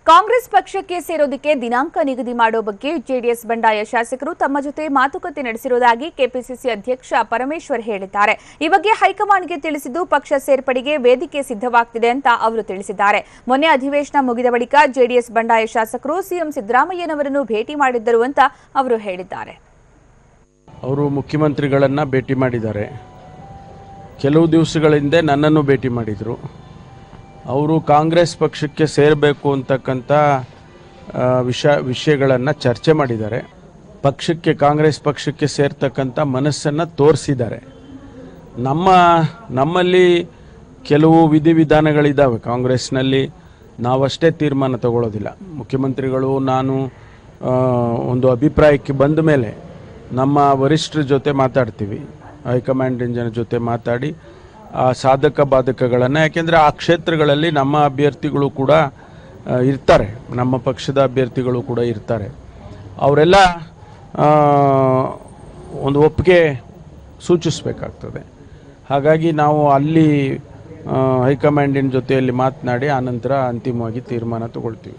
ಕಾಂಗ್ರೆಸ್ ಪಕ್ಷಕ್ಕೆ ಸೇರೋದಕ್ಕೆ ದಿನಾಂಕ ನಿಗದಿ ಮಾಡೋ ಬಗ್ಗೆ ಜೆಡಿಎಸ್ ಬಂಡಾಯ ಶಾಸಕರು ತಮ್ಮ ಜೊತೆ ಮಾತುಕತೆ ನಡೆಸಿರುವುದಾಗಿ ಕೆಪಿಸಿಸಿ ಅಧ್ಯಕ್ಷ ಪರಮೇಶ್ವರ್ ಹೇಳಿದ್ದಾರೆ. ಈ ಬಗ್ಗೆ ಹೈಕಮಾಂಡ್ಗೆ ತಿಳಿಸಿದ್ದು ಪಕ್ಷ ಸೇರ್ಪಡೆಗೆ ವೇದಿಕೆ ಸಿದ್ಧವಾಗ್ತಿದೆ ಅಂತ ಅವರು ತಿಳಿಸಿದ್ದಾರೆ. ಮೊನ್ನೆ ಅಧಿವೇಶನ ಮುಗಿದ ಬಳಿಕ ಜೆಡಿಎಸ್ ಬಂಡಾಯ ಶಾಸಕರು ಸಿಎಂ ಸಿದ್ದರಾಮಯ್ಯನವರನ್ನು ಭೇಟಿ ಮಾಡಿದ್ದರು ಅಂತ ಅವರು ಹೇಳಿದ್ದಾರೆ. ಅವರು ಮುಖ್ಯಮಂತ್ರಿಗಳನ್ನ ಭೇಟಿ ಮಾಡಿದ್ದಾರೆ. ಕೆಲವು ದಿವಸಗಳ ಹಿಂದೆ ನನ್ನನ್ನು ಭೇಟಿ ಮಾಡಿದರು. ಅವರು ಕಾಂಗ್ರೆಸ್ ಪಕ್ಷಕ್ಕೆ ಸೇರಬೇಕು ಅಂತಕ್ಕಂಥ ವಿಷಯಗಳನ್ನು ಚರ್ಚೆ ಮಾಡಿದ್ದಾರೆ. ಕಾಂಗ್ರೆಸ್ ಪಕ್ಷಕ್ಕೆ ಸೇರ್ತಕ್ಕಂಥ ಮನಸ್ಸನ್ನು ತೋರಿಸಿದ್ದಾರೆ. ನಮ್ಮಲ್ಲಿ ಕೆಲವು ವಿಧಿವಿಧಾನಗಳಿದ್ದಾವೆ. ಕಾಂಗ್ರೆಸ್ನಲ್ಲಿ ನಾವಷ್ಟೇ ತೀರ್ಮಾನ ತಗೊಳ್ಳೋದಿಲ್ಲ. ಮುಖ್ಯಮಂತ್ರಿಗಳು ನಾನು ಒಂದು ಅಭಿಪ್ರಾಯಕ್ಕೆ ಬಂದ ಮೇಲೆ ನಮ್ಮ ವರಿಷ್ಠರ ಜೊತೆ ಮಾತಾಡ್ತೀವಿ, ಹೈಕಮಾಂಡಿನ ಜೊತೆ ಮಾತಾಡಿ ಆ ಸಾಧಕ ಬಾಧಕಗಳನ್ನು, ಯಾಕೆಂದರೆ ಆ ಕ್ಷೇತ್ರಗಳಲ್ಲಿ ನಮ್ಮ ಅಭ್ಯರ್ಥಿಗಳು ಕೂಡ ಇರ್ತಾರೆ, ನಮ್ಮ ಪಕ್ಷದ ಅಭ್ಯರ್ಥಿಗಳು ಕೂಡ ಇರ್ತಾರೆ. ಅವರೆಲ್ಲ ಒಂದು ಒಪ್ಪಿಗೆ ಸೂಚಿಸಬೇಕಾಗ್ತದೆ. ಹಾಗಾಗಿ ನಾವು ಅಲ್ಲಿ ಹೈಕಮಾಂಡಿನ ಜೊತೆಯಲ್ಲಿ ಮಾತನಾಡಿ ಆನಂತರ ಅಂತಿಮವಾಗಿ ತೀರ್ಮಾನ ತಗೊಳ್ತೀವಿ.